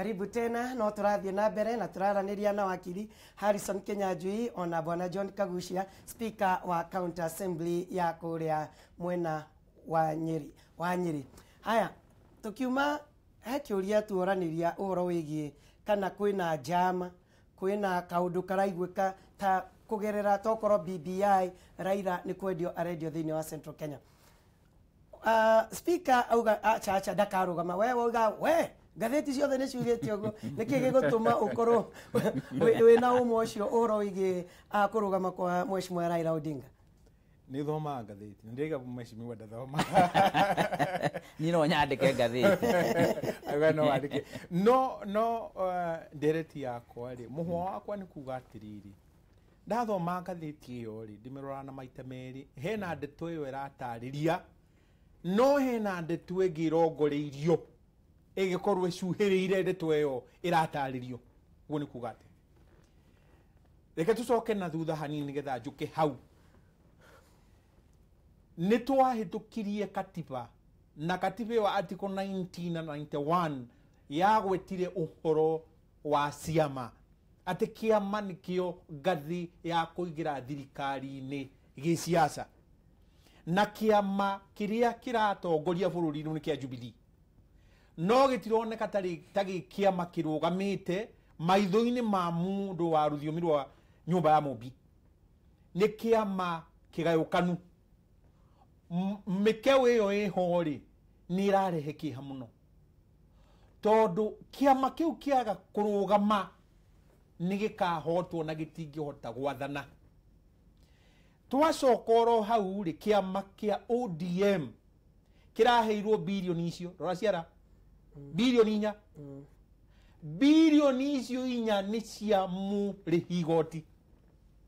Karibu tena, no turathie na mbere na turaraniria na wakili Harrison Kenyanjui ona bwana John Kagucia, speaker wa County Assembly ya kuria mwena wa Nyeri. Haya, tukiuma hekiuria tuoraniria uhoro wigie kana kwina jama, kwina kaundu karaiguika ta kugerera tokoro BBI Raila ni kwendio aredio thini wa Central Kenya. Speaker auga acha ndakarugama we gatheti ciothe nĩ ciugĩte ũguo nĩkĩ gĩgũtũma ũkorwo wĩna ũmwe ũcio ũhoro wĩgiĩ kũrũgama kwa Mheshimiwa Raila Odinga? Nĩ thoma gatheti ndĩga Mheshimiwa ndathoma ni no nyandĩke gatheti agano wandĩke no ndereti yakwa rĩ mũhwa wakwa nĩ kuga atĩrĩrĩ ndathoma gatheti ĩyo rĩ ndĩmĩrora na maita merĩ hena ndeto ĩyo ĩratarĩria no hena ndeto ĩngĩ irongoreirio ĩgĩkorwo ĩcuhĩrĩire ndeto ĩyo ĩratarĩrio ũguo nĩ kuga atĩ reke tũcoke na thutha hanini nĩgetha njũke hau nĩ twahĩtũkirie katiba na katiba ĩyo article 19 na 91 yagwetire ũhoro wa ciama atĩ kĩama nĩkĩo ngathĩ ya kũingĩra thirikari-inĩ gĩciaca na kĩama kĩrĩa kĩratongoria bũrũri-inĩ nĩ kĩa Jubilee no gĩtironeka ta kĩama kĩrũgamĩte maitho-inĩ ma mũndũ wa rũthiomi rwa nyũmba ya Mũmbi nĩ kĩama kĩgayũkanu mĩkeo ĩyo ĩho rĩ nĩ ĩrarehe kĩeha mũno tondũ kĩama kĩu kĩaga kũrũgama nĩ gĩkahotwo na gĩtingĩhota gwathana. Twacokoro hau rĩ kĩama kĩa ODM kĩraheirwo bilioni icio rora ciara bilioni inya bilioni icio inya nĩ cia mũrĩhi igoti.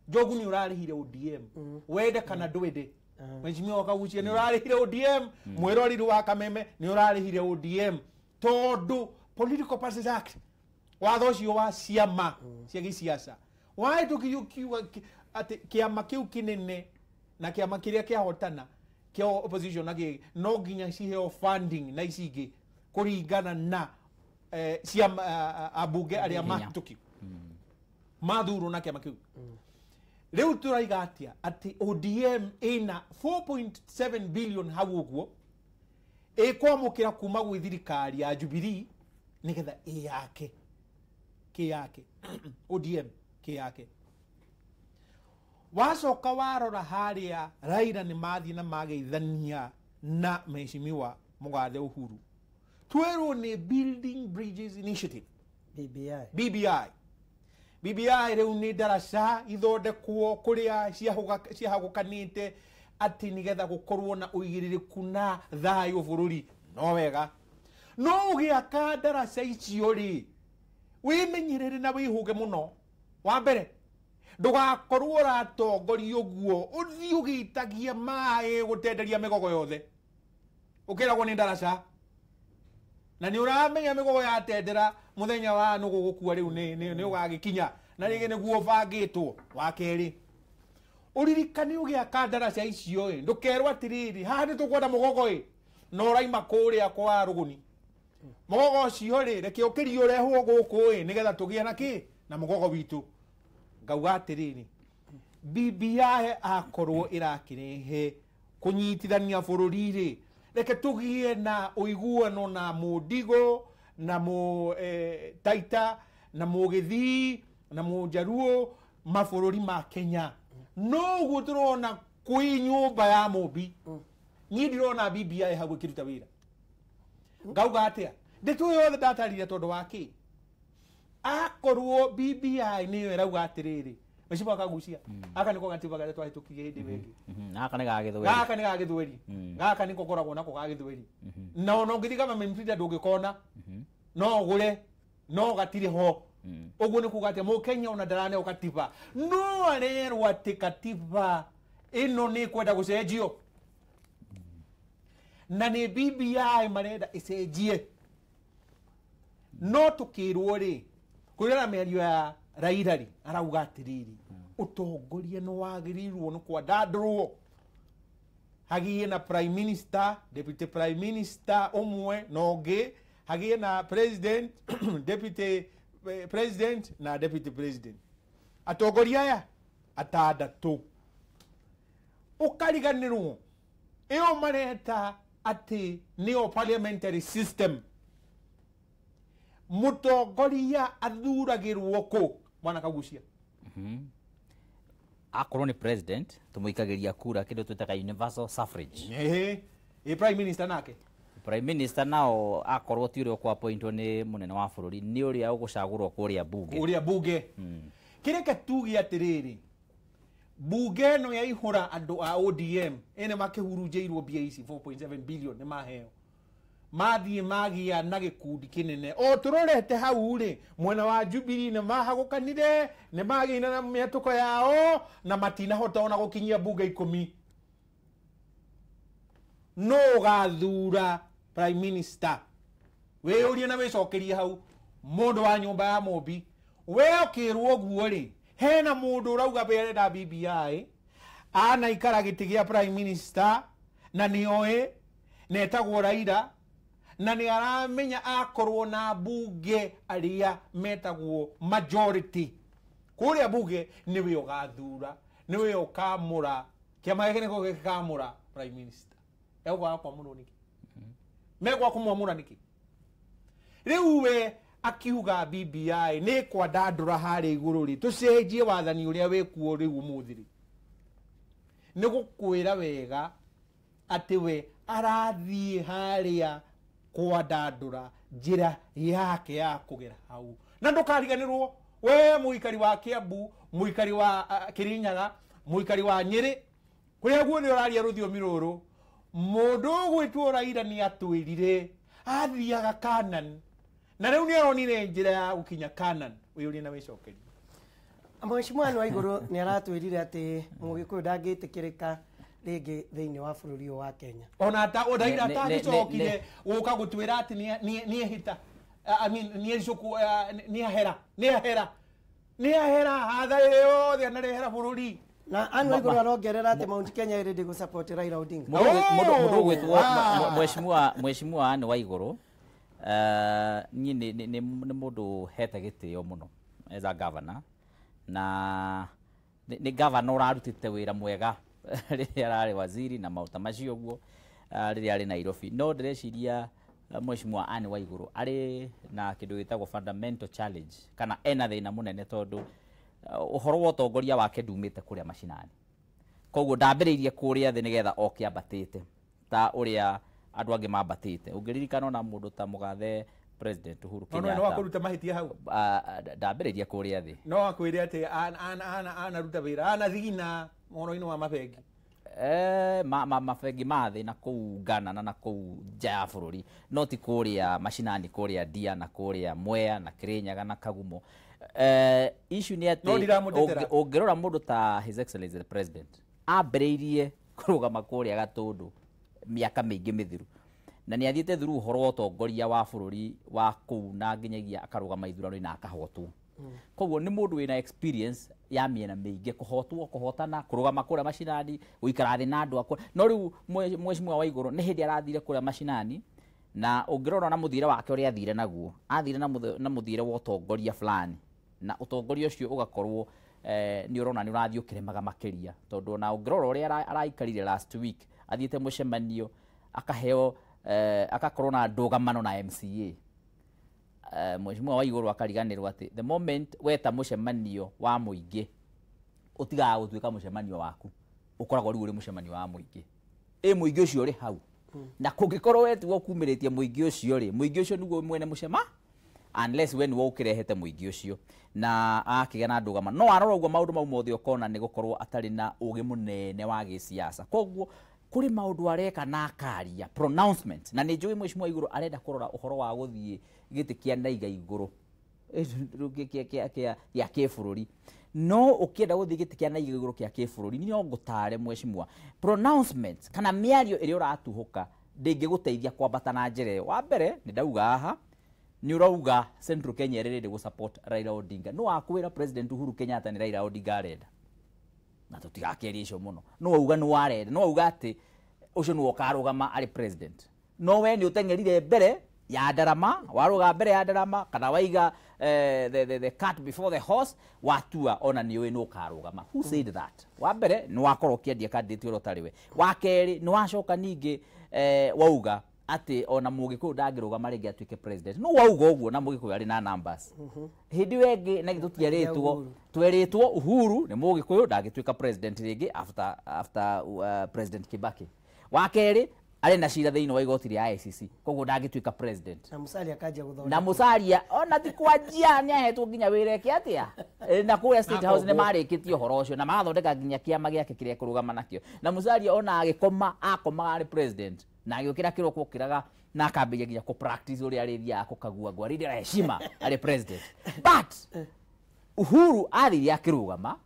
Njogu nĩ ũrarĩhire ODM wende kana ndwende Mheshimiwa Kagucia nĩ ũrarĩhire ODM mwĩroreri wa Kameme nĩ ũrarĩhire ODM tondũ Political Parties Act watho ũcio wa ciama cia gĩciaca wahĩtũkirio atĩ kĩama kĩu kĩnene na kĩama kĩrĩa kĩahotana kĩa opposition nagĩ no nginya ciheo funding na ici ingĩ kũringana na ciama abunge arĩa mahĩtũkio mathurwo na kĩama kĩu. Rĩu tũraiga atĩa atĩ ODM ĩna 4.7 billion hau ũguo ĩkwamũkĩra kuma gwĩ thirikari ya Jubilee nĩgetha kĩyake ODM kĩyake. Wacoka warora harĩa Raila nĩ mathiĩ na mageithania na Mheshimiwa Mũgathe Uhuru twerwo nĩ Building Bridges Initiative BBI rĩu nĩ ndaraca ithondekwo kũrĩa ciahagũkanĩte atĩ nĩgetha gũkorwo na ũigĩrĩrĩku na thayũ bũrũri no wega no ũgĩaka ndaraca icio rĩ wĩmenyerere na wĩhũge mũno. Wa mbere ndũgakorwo ũratongoria ũguo ũthiĩ ũgĩitagia maĩ gũtenderia mĩgogo yothe ũkĩragwo nĩ ndaraca na nĩ ũramenya mĩgogo yatendera mũthenya wa nũgũ gũkua rĩu nĩ ũgagĩkinya na rĩngĩ nĩguo bangĩtwo. Wa kerĩ ũririkane ũgĩaka ndaraca icio ndũkerwo atĩrĩrĩ haha nĩ tũkwenda mũgogo no ũraima kũrĩa kwa rũgũni mũgogo ũcio reke ũkĩrie ũrehwo gũkũ nĩgetha tũgĩe na kĩ na mũgogo witũ. Ngauga atĩrĩrĩ BBI akorwo ĩrakĩrehe kũnyitithania bũrũri reke tũgĩe na ũiguano na Mũndigo na Taita na Mũgĩthii na Mũjaruo mabũrũri ma Kenya. No ũguo tũrona kwĩ nyũmba ya Mũmbi niĩ ndirona BBI hau ĩkĩruta wĩra. Ngauga atĩa ndeto yothe ndatarire tondũ wa kĩ akorwo BBI nĩyo ĩrauga atĩrĩrĩ Mheshimiwa Kagucia aka nĩko gatiba garĩa twahĩtũkirie hĩndĩ ĩngĩ gaka nĩ gagĩthweri gaka nĩko koragwo nako gagĩthweri no ngĩthiĩ kama mĩmfrida ndũngĩkona no ũgũre no gatirĩ ho. Ũguo nĩ kuga atĩ Mũkenya ona ndaraneo katiba no arerwo atĩ katiba ĩno nĩ kwenda gũcenjio na nĩ BBI marenda ĩcenjie. No tũkĩrwo rĩ kũrĩa mĩario ya Raila arauga atĩrĩrĩ ũtongoria nĩ wagĩrĩirwo nĩ kwandandũrwo hagiĩ na prime minister deputy prime minister ũmwe na ũngĩ hagie na president deputy president na deputy president atongoria aya atandatu ukariganirwo iyo mareta ati nio parliamentary system mutongoria athuragirwo ku mwana Kagucia akorwo ni president tumuikagiria kura kindu twitaga universal suffrage prime minister nake prime minister nao akorwo ti uria kwa appointwo ni munene wa bururi ni uria ugucagurwo kuria bunge kireke tugi atiriri bunge no yaihura andu a ODM ene makihurunjeirwo mbia ici 4.7 billion ni maheo mathie magia na gikundi kinene o turorete hau ri mwena wa Jubilee ne mahagukanire ne magina na miatuko yao na matina hota ona gukinyia bunge 10 no gathura prime minister we uria na wicokerie hau mundu wa nyumba ya Mobi we okirwo guo ri hena mundu urauga bereda BBI ana ikara giti gia prime minister na nioe netagwo Raila na ni aramenya akorwo na bunge aria metagwo majority kuria bunge niwe ugathura niwe ukamura kiama gike niko gikamura prime minister egwa kwa muno niki megwa kumwamura niki riu we akiuga BBI ni kwa dadura hari iguru ri tucenjie wathani uria wekuo riu umuthiri ni gukwira wega ati we arathie haria kwa dadura njira yake ya kugera hau na ndukariganirwo we muikari wa Kiambu muikari wa Kirinyaga muikari wa Nyeri kuria guo ni uraria ruthiomi ruru mundu gwitwo Raila ni atwirire athiaga Kanan na riu ni aronire njira ya gukinya Kanan uyu uri na wicokeri Mheshimiwa wa iguru ni aratwirire ati mugikuyu ndangitikirika ringi thiini wa bururi wa Kenya ona ta Raila atagicokire guka gutwira ati ni ehita I mean ni ecoku ni ahera hatha yothe na rehera bururi na anu iguru arongerera ati Mount Kenya iri gu support Raila Odinga mundu gwitwo mheshimiwa ani wa iguru ni mundu hete gitio muno as a governor na ni governor arutite wira mwega riria arari waziri na mauta macio guo riria ari Nairobi no ndireciria mheshimiwa ani wa iguru ari na kindu gitagwo fundamental challenge kana ena thina munene tondu uhoro wa utongoria wake ndumite kuria mashinani koguo ndambiriirie kuria thi nigetha okiambatite ta uria andu angi mambatite ungiririkana na mundu ta mugathe president Uhuru Kenyatta no akuruta mahitia hau ndambiriirie kuria thi no akwire ati ana ruta wira ana thigina moro-ini wa mabengi mabengi mathi na kuu Ghana na kuu nja ya bururi no ti kuria mashinani kuria Ndia na kuria Mwea na Kirinyaga na Kagumo issue ni ati ungirora mundu ta his excellency the president ambiriirie kurugama kuria Gatundu miaka mingi mithiru na ni athiete through uhoro wa utongoria wa bururi wa kuu na nginyagia akarugama ithurano na akahotwo koguo ni mundu wina experience ya miena mingi kuhotana kurugama kuria mashinani uikara thi na andu akwa no riu mheshimiwa wa iguru ni hindi arathire kuria mashinani na ungirora na muthire wake uri athire naguo athire na muthire wa utongoria fulani na utongoria ucio ugakorwo ni urona ni urathio kiremaga makiria tondu na ungirora uri araikarire last week athiete mucemanio akaheo akakorwo na ndugamano na MCA mheshimiwa wa iguru akariganirwo ati the moment weta mucemanio wa muingi utigaga gutwika mucemanio waku ukoragwo riu uri mucemanio wa muingi muingi ucio uri hau na kungikorwo wetigwo kumiritie muingi ucio ri muingi ucio niguo mwene mucema unless when wo ukirehete muingi ucio na akiga na ndugamano no arora uguo maundu mau mothe ukona ni gukorwo atari na ugi munene wa gisiasa koguo kuri maundu areka na akaria pronouncement na ni njui mheshimiwa iguru arenda kurora uhoro wa guthie giti kia ndaiga iguru ya kibururi no ukienda guthie giti kia ndaiga iguru kia kibururi ni ngutare mheshimiwa pronouncement kana miario iri uratuhuka ndingiguteithia kwambata na njire wa mbere ni ndauga aha ni urauga Central Kenya iri gu support Raila Odinga no akwira president Uhuru Kenyatta ni Raila Odinga arenda na tutigakeria icio muno no uga ni warenda no uga ati ucio ni ukarugama ari president no we ni utengerire mbere ya ndarama waruga mbere ya ndarama kana waiga the cat before the horse watua ona ni we no karugama. Who said that? Wa mbere ni wakorwo kiendia candidate uro tariwe. Wa keri ni wacoka ningi wauga ati ona Mugiku ndangirugama ringi atuike president. No wauga uguo na Mugiku ari na numbers. Hindi wengi na gitutiaritwo tweritwo Uhuru ni Mugiku ndangituika president ringi after President Kibaki. Wa keri ari na cira thiini wa igoti ria ICC koguo ndangituika president. Na Musalia akaja guthondeka. Na Musalia ona tikwanjia ni ahetwo nginya wire ki atia na kuya State House ne marikitio horo ucio na mathondeka nginya kiama giake kiria kurugama nakio. Na Musalia ona agikoma ari president na agikira kiroko kiraga na akambia nginya ku practice uri ari ria akukagua gwa ridi heshima ari president. But Uhuru ari ya kirugama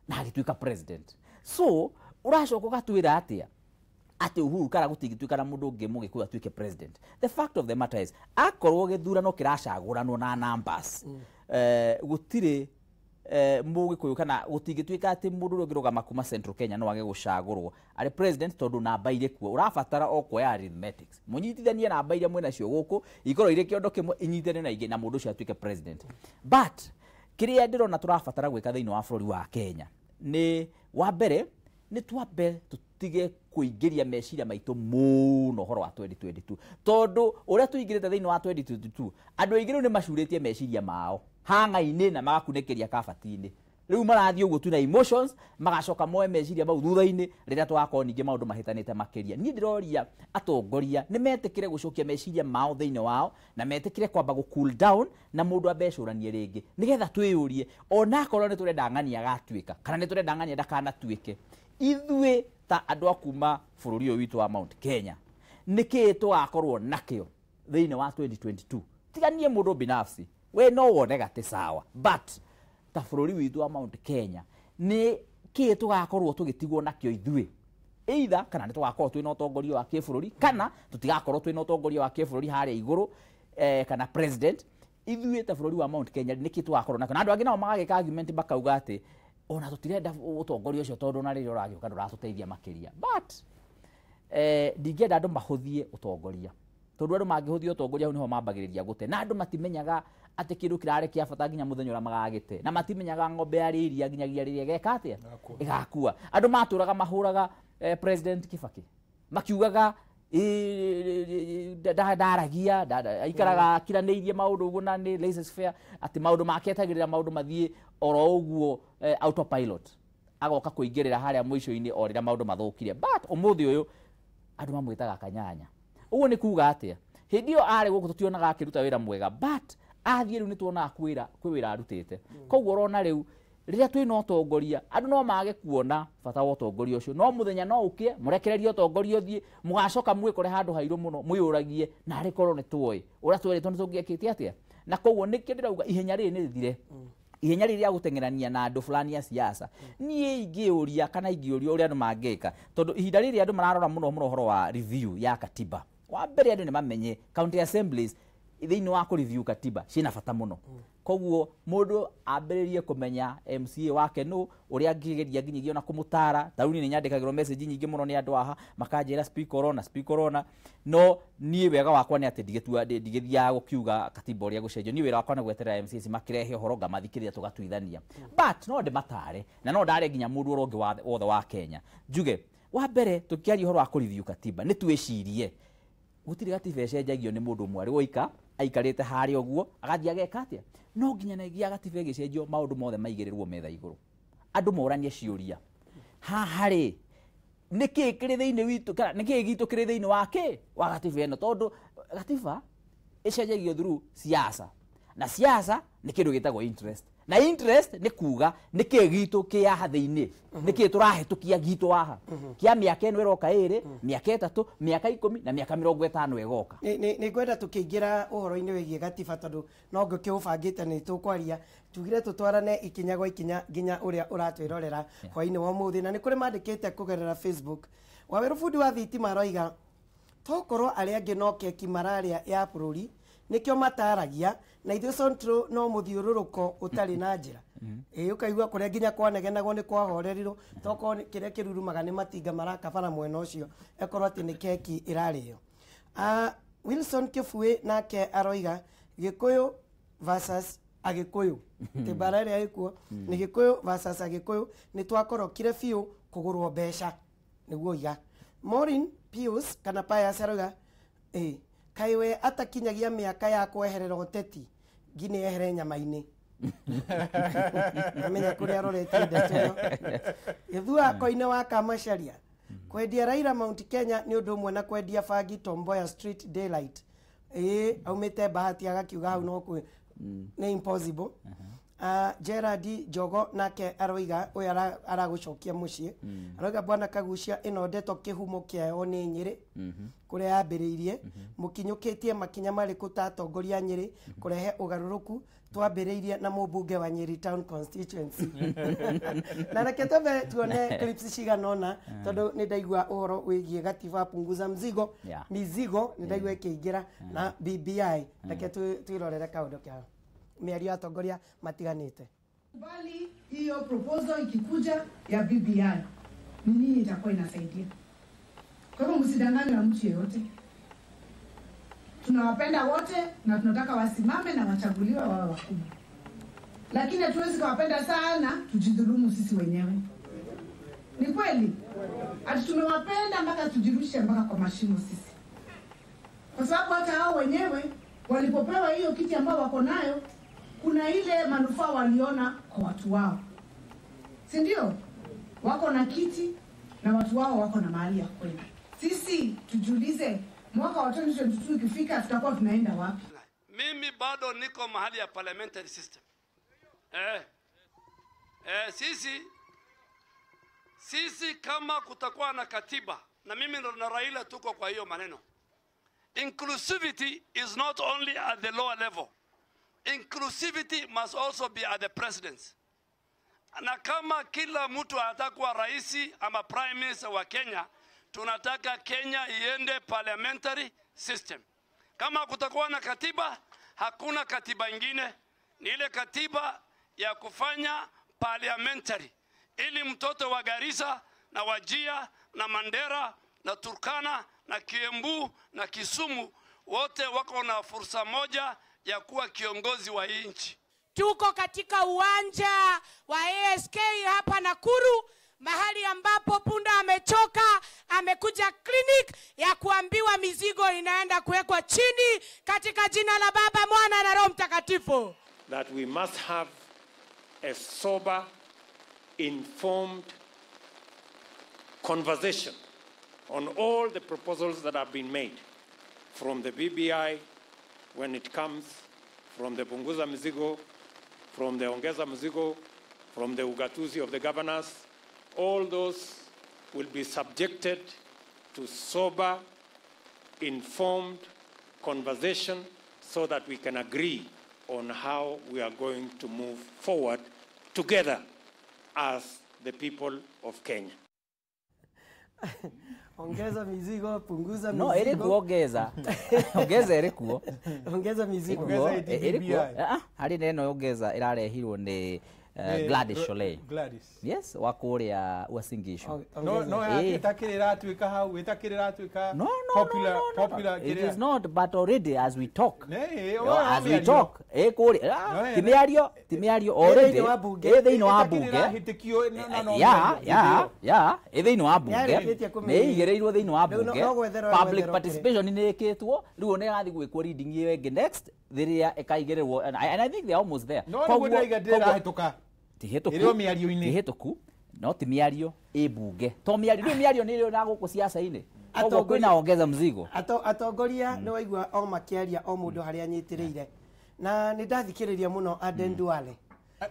na agituika president. So uracoka gatwira atia ati Uhuru kara gutigituika na mundu ungi Mugiku atuike president. The fact of the matter is akorwo githurano kiracagurano na numbers gutire Mugiku kana gutigituika ati mundu ngirugama kuma Central Kenya no age gucagurwo ari president tondu namba ire kuo urabatara okwo ya arithmetics munyitithanie namba ire mwena cio guku ikorwo ire kiondo kimwe inyitene na ingi na mundu cio atuike president. But kiria ndirona turabatara gwika thiini wa bururi wa Kenya ni wa mbere ni twambe tutige kuingiria meciria maitu muno horo wa 2022 tondu uria tuingirite thiini wa 2022 andu aingiru ni macuritie meciria mao hanga-ini na magakunekeria kabati-ini riu marathie uguo tu na emotions magacoka moe meciria mau thutha-ini riria twakoo ningi maundu mahitanite makiria. Ni ndiroria atongoria ni metikire gucokia meciria mao thiini wao na metikire kwamba gu cool down na mundu ambecuranie ringi nigetha twiyurie ona korwo ni turenda ng'ania agatuika kana ni turenda ng'ania ndakanatuike ithue ta andu akuma bururi uyu witu wa Mount Kenya niki twakorwo nakio thiini wa 2022 tiganie mundu binafsi we no wone gati sawa but ta bururi witu wa Mount Kenya ni ki tugakorwo tugitigwo nakio ithue either kana ni tugakorwo twina utongoria wa kibururi kana tutigakorwo twina utongoria wa kibururi haria iguru kana president ithue ta bururi wa Mount Kenya niki tugakorwo nakio na andu angi nao magagika argument bakauga ati ona tutirenda utongoria ucio tondu na ririo ragioka nduratuteithia makiria. But ndingenda andu mahuthie utongoria tondu andu mangihuthia utongoria hu niho mambagiriria gute na andu matimenyaga ati kindu kirare kia bata nginya muthenya ura magagite na matimenyaga ng'ombe yari iria nginyagia riria geka atia igakua. Andu maturaga mahuraga President Kibaki makiugaga ndaragia aikaraga kiraniirie maundu uguo na ni laissez faire ati maundu maketagirira maundu mathie oro uguo autopilot agoka kuingirira haria mwisho-ini orira maundu mathukire. But umuthi uyu andu mamwitaga kanyanya uguo ni kuga atia hindio ari guku tutionaga akiruta wira mwega but athie riu ni tuona kwira wira arutite koguo rona riu riria twina utongoria andu no mage kuona bata wa utongoria ucio no muthenya no ukie murekererie utongoria uthie mugacoka mwikore handu hairu muno mwiyuragie na ari korwo ni tuoi uria tweritwo ni tungiekite atia na koguo nikio ndirauga ihenya riri ni thire ihenya riri ya gutengerania na andu fulani ya siasa nie ingiuria kana ingiuria uria andu mangika tondu ihinda riri andu mararora muno horo wa review ya katiba. Wa mbere andu ni mamenye county assemblies thiini wa ku review katiba cina bata muno koguo mundu ambiririe kumenya MCA wake no uria ngigeria nginyigio na kumutara tauni ni nyandikagirwo message nyingi muno ni andu aha makanjira speak corona no nie wega wakwa ni ati ndigithia gukiuga katiba uria gucenjio ni wira wakwa na gweterera MCA makirehe horo ngamathikirira tugatuithania but no ndi matare na no ndare nginya mundu urongi wothe wa Kenya njuge wa mbere tukiari horo wa ku review katiba ni twicirie gutiri katiba ecenjagio ni mundu mwari woika aikarite hari oguo agathia geka atia no nginya nagia katiba gicenjio maundu mothe maigirirwo metha iguru andu moranie ciuria hari niki kiri thiini witu kana niki gitu kiri thiini wake wa katiba eno tondu katiba ecenjagio through siasa na siasa ni kindu gitagwo interest na interest ni kuga niki gitu kia hathiini niki turahitukia gitu waha kia miaka eno iroka iri miaka 3 miaka 10 na miaka 50 egoka ni kwenda tukiingira uhoro-ini wigie katiba tondu no ngukiubangite ni tukwaria tugire tutwarane ikinya gwa ikinya nginya uria uratwirorera hwa-ini wa muthi na ni kuri mandikite kugerera Facebook waweru fundi wa thitima aroiga tokorwo aria angi no keki mararia ya bururi nikio mataragia na ithu centro no muthiururuko utari na njira ukaigua kuria nginya kwanegenagwo ni kwahorerirwo toko kiria kirurumaga ni matinga marakabara mwena ucio ekorwo ati ni keki irario Wilson Kifue nake aroiga Gikuyu versus Agikuyu tibara ria ikuo ni Gikuyu versus Agikuyu ni twakorokire fiu kugurwo besha niguo iga. Maureen Pius kana paya saruga kaiwe atakinyagia miaka ya kweherera goteti ngine ehere nyama-ini amenya kuri aroretie ndeto ithua koine wa Kamasharia kwendia Raila Mount Kenya ni undu mwe na kwendia bangi Tomboya Street Daylight aumite bahati agakiuga hau no ku ni impossible. Gerard Jogo nake aroiga uyu aragucokia mucii aroiga bwana Kagucia ino ndeto kihumo kiao ni Nyeri kuria yambiriirie mukinyukitie makinya mariku tatongoria Nyeri kurehe ugaruruku twambiriirie na mubunge wa Nyeri Town Constituency na reke tobe tuone clips ciganona tondu ni ndaigua uhoro wigie gatiba punguza mizigo ni ndaigua ikiingira na BBI reke twirorere kaundu kiao miario atongoria matiganite. Bali hiyo proposal ikikuja ya BBI nini itakuwa inasaidia. Kwa hivyo msidanganywe na mtu yeyote. Tunawapenda wote na tunataka wasimame na wachaguliwe wao wakubwa. Lakini hatuwezi kuwapenda sana tujidhulumu sisi wenyewe. Ni kweli? Ati tumewapenda mpaka tujirushe mpaka kwa mashimo sisi. Kwa sababu hata hao wenyewe walipopewa hiyo kiti ambao wako nayo kuna ile manufaa waliona kwa watu wao. Si ndio? Wako na kiti na watu wao wako na mahali ya kwenda. Sisi tujiulize mwaka wa 2022 ukifika tutakuwa tunaenda wapi? Mimi bado niko mahali ya parliamentary system. Sisi kama kutakuwa na katiba na mimi na Raila tuko kwa hiyo maneno. Inclusivity is not only at the lower level. Inclusivity must also be at the presidency. Na kama kila mtu atakuwa raisi ama prime minister wa Kenya, tunataka Kenya iende parliamentary system. Kama kutakuwa na katiba, hakuna katiba ingine, ni ile katiba ya kufanya parliamentary. Ili mtoto wa Garissa na Wajia na Mandera na Turkana na Kiembu na Kisumu wote wako na fursa moja ya kuwa kiongozi wa nchi. Tuko katika uwanja wa ASK hapa Nakuru, mahali ambapo punda amechoka, amekuja clinic ya kuambiwa mizigo inaenda kuwekwa chini katika jina la Baba, Mwana na Roho Mtakatifu. That we must have a sober, informed conversation on all the proposals that have been made from the BBI when it comes, from the Punguza Mizigo, from the Ongeza Mizigo, from the Ugatuzi of the governors. All those will be subjected to sober, informed conversation so that we can agree on how we are going to move forward together as the people of Kenya. Ongeza mizigo, punguza mizigo. No, ere kuongeza. Ongeza ere kuo. Ongeza mizigo. Ere kuo. Hari neno ongeza irarehirwo ni Gladys Sholei. Gladys. Yes, wakuria Uasingishu. No, itakirira atuika hau, itakirira atuika popular. It is not, but already as we talk. As we talk. Timiario already. Etheino wa bunge. Yeah. Etheino wa bunge. Neigereirwo theino wa bunge. Public participation ni eketwo. Riu ne gathi gwikwo reading iyo enge next. Thiria ekaigererwo and I think they are almost there. No, ndaigatira hituka. Tihituku no ti miario bunge to miario ni rio na guku siasa-ini koguo kwina ongeza mzigo atongoria ni waigua o makiaria o mundu haria anyitiriire na ni ndathikiriria muno Aden Duale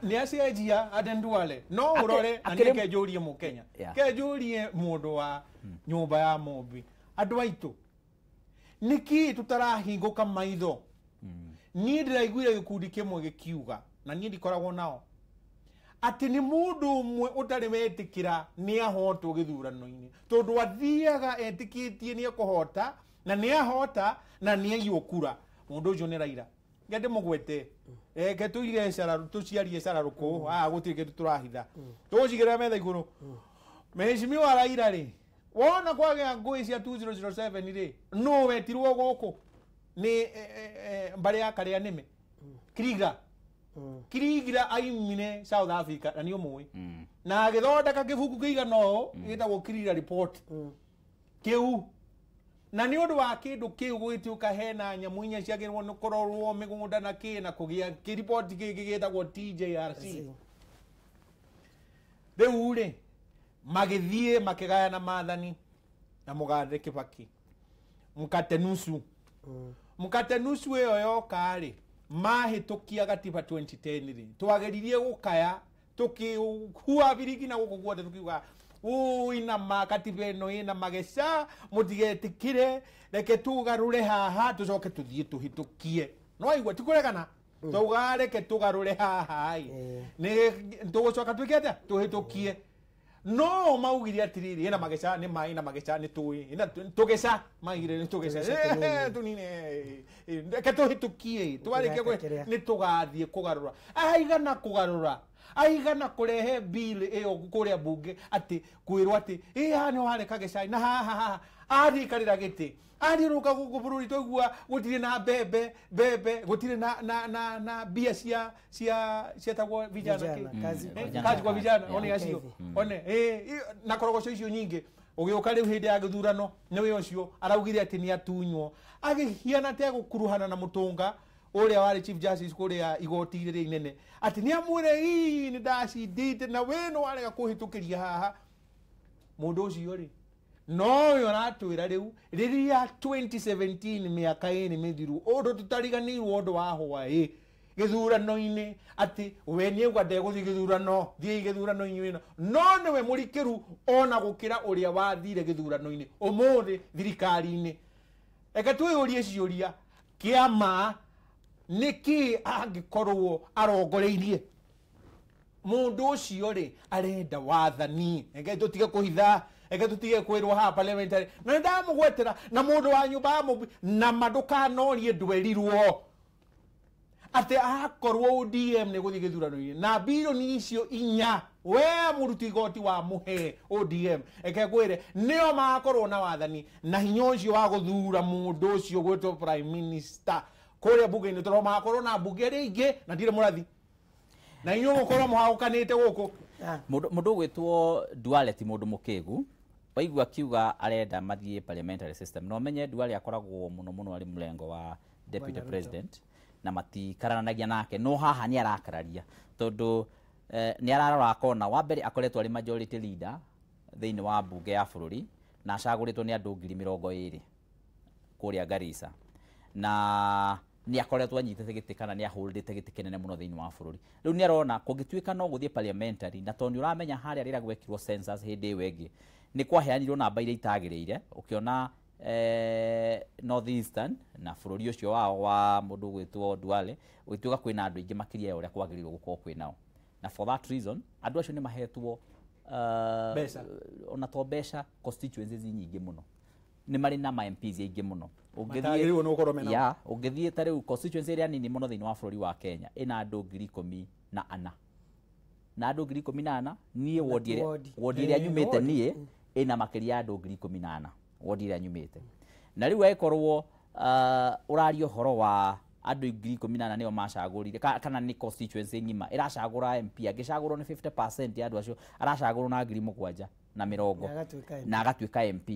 ni aciajia Aden Duale no urore anike jurie mu Kenya ke jurie mundu wa nyumba ya Mombi andu aitu niki tutarahinguka maitho ni ndiraiguire gikundi kimwe gikiuga na ni ndikoragwo nao ati ni mundu umwe utari wetikira ni ahotwo githurano-ini tondu athiaga etikitie ni kuhota na ni ahota na ni ayukura mundu ucio ni Raila ngende mugwete ke tuige cara tuciarie cara ruku gutike turahitha tucigire metha iguru meheshimiwa wa Raila ri wona kwage ngui cia 2007 ri no wetirwo guku ni mbare ya kare anime Kirigira aimine South Africa na niyo muwi na agithondeka kibuku kiigano gitagwo Kirigira report kiu na ni undu wa kindu kiu gwituka hena nyamu inya ciagirwo ni kurorwo migunda na kina kugia report gitagwo TJRC Beure magithie makigayana mathani na mugathe Kibaki mukatenusu mukatenusu eyo yokari mahitukia gatiba 2010 ri twageririe gukaya tukihua birigi na gukuguote tukiuga ina makatiba eno ina magesha mutigetikire reke tugarure haha tucoke tuthie tuhitukie no igwa tikuregana tugare ke tugarure haha ni tugucoka twikete tuhitukie no maugire atiriri ina magesha ni mai na magesha ni tui ina tugesha maigire ni tugesha tunine ke tuhitukie twarike gwe ni tugathie kugarura aigana kugarura aigana kurehe bill eyo kuria bunge ati kwirwo ati hani wale kagesha na ha ari karira giti ari ruka gubururi toigua gutire na bebe gutire na bia cia tagwo vijana kazi kwa vijana one acio one na korogoco icio nyingi ugiuka riu hindi ya githurano niwe ucio araugire ati ni atunywo agihiana te gukuruhana na mutunga uria wari chief justice kuria igoti riri inene ati ni amure ni ndacindite na weno warega kuhitukiria haha mundu ucio ri no yo ratwira riu riria 2017 miaka ini mithiru undu tutariganirwo undu wa Hawaii githurano-ini ati we ni ugwa ndeguthi githurano thie githurano ino no niwe murikiru ona gukira uria wathire githurano-ini umuthi thirikari-ini eka twiyurie ciuria kiama niki angikorwo arongoreirie mundu ucio ri arenda wathani enge tutige kuhitha ege tutige kwirwo ha parliamentary na ndamugwetera na mundu wa nyumba na maduka norie ndwerirwo ate akorwo ODM ne guthige thurano-ini na bilioni icio inya we muruti igoti wa muhe ODM eke gwire nio makorwo na wathani na hinya ucio wa guthura mundu ucio gwetwo prime minister kuria bunge-ini toro makorwo na bunge ringi na ndire murathi na inyo gukorwo muhaukanite guku mundu gwitwo Duale ti mundu mukigu waigua kiuga arenda mathie parliamentary system no menye Duale akoragwo muno ari mulengo wa deputy president na matikaranagia nake no haha ni arakararia tondu ni ararora kona wa mbere akoretwo ari majority leader thiini wa bunge ya bururi na acaguritwo ni andu 20,000 kuria Garissa na ni akoretwo anyitete giti kana ni aholdete giti kinene muno thiini wa bururi riu ni arona kungituika no guthie parliamentary na tondu uramenya haria rira gwekirwo census hindi wengi ni kwaheanirwo namba iria itagiriire ukiona North Eastern na bururi ucio wao wa mundu gwitwo Duale gwituka kwina andu ingi makiria uria kwagirirwo gukorwo kwinao na for that reason andu acio ni mahetwo besa ona to besha constituencies nyingi muno ni mari na ma MPs ingi muno ungithie no ukorwo mena ya ungithie tare constituency ria nini muno thiini wa bururi wa Kenya ina andu 14,000 na andu 14,000 nie wodi ria nyumite nie ina makiria andu 14,000 wodi ria nyumite na riu ekorwo urario horo wa andu 14,000 nio macagurire kana ni constituency ngima iracagura MP agicagurwo ni 50% ya andu acio aracagurwo na 7,000 na 50 na agatuika MP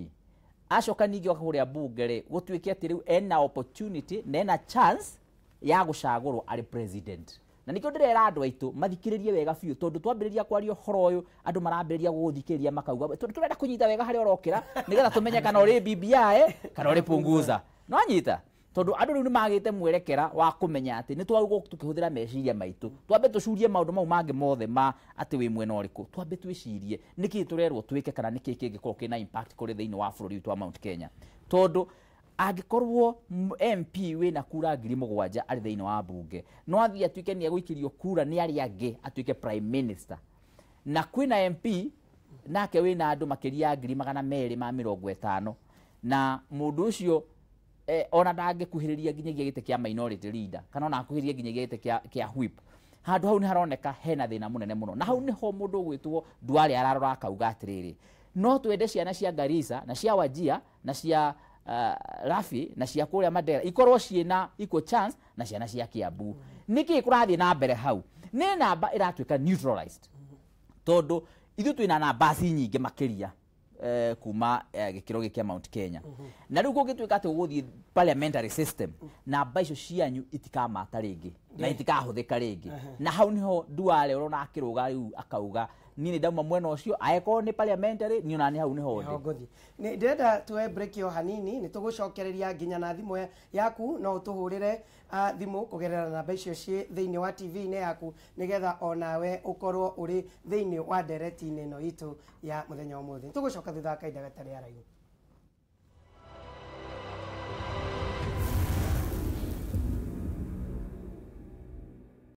acoka ningi akahuria bunge ri gutuike ati riu ena opportunity na ena chance ya gucagurwo ari president na nikio ndirera andu aitu mathikiririe wega biu tondu twambiriria kwario horo uyu andu marambiriria guthikiriria makauga turenda kunyita wega hari orokira nigetha tumenye kana uri BBI kana uri punguza no anyita tondu andu riu ni magite mwerekera wa kumenya ati ni twaguo tukihuthira meciria maitu twambe tucurie maundu mau mangi mothe ma ati wi mwena uriku twambe twicirie niki turerwo twike kana niki kingikorwo kina impact kuri thiini wa bururi wa Mount Kenya tondu angikorwo MP wina kura 7,000 ari thiini wa bunge no athia twike ni eguikirio kura ni ari angi atwike prime minister na kwina MP nake wina andu makiria 250 na mundu ucio ona ndangikuhiriria nginyagia gite kia minority leader kana ona akuhiriria nginyagia gite kia whip handu hau ni haroneka hena thina munene muno na hau ni ho mundu gwitwo Duale ararora akauga atiriri no twende ciana cia Garissa na cia Wajir na cia Rafi na cia kuria Mandera ikorwo ciena equal chance na ciana cia Kiambu niki kurathie na mbere hau ni namba iratuika neutralized tondu ithu twina namba nyingi makiria kuma gikiro gikia Mount Kenya na riu gugituika ati uguthie parliamentary system namba icio cianyu itikamata ringi na itikahuthika ringi na hau niho Duale urona akiruga riu akauga nini ndauma mwena ucio aeko ni parliamentary ni onani hau niho ndi ni ndenda tuwe break yo hanini ni tugucokereria nginya na thimu yaku no utuhurire thimu kugerera namba icio cie thiini wa TV-ini yaku nigetha onawe ukorwo uri thiini wa ndereti-ini no itu ya muthenya umuthi tugucoka thutha kaida gatari araihu.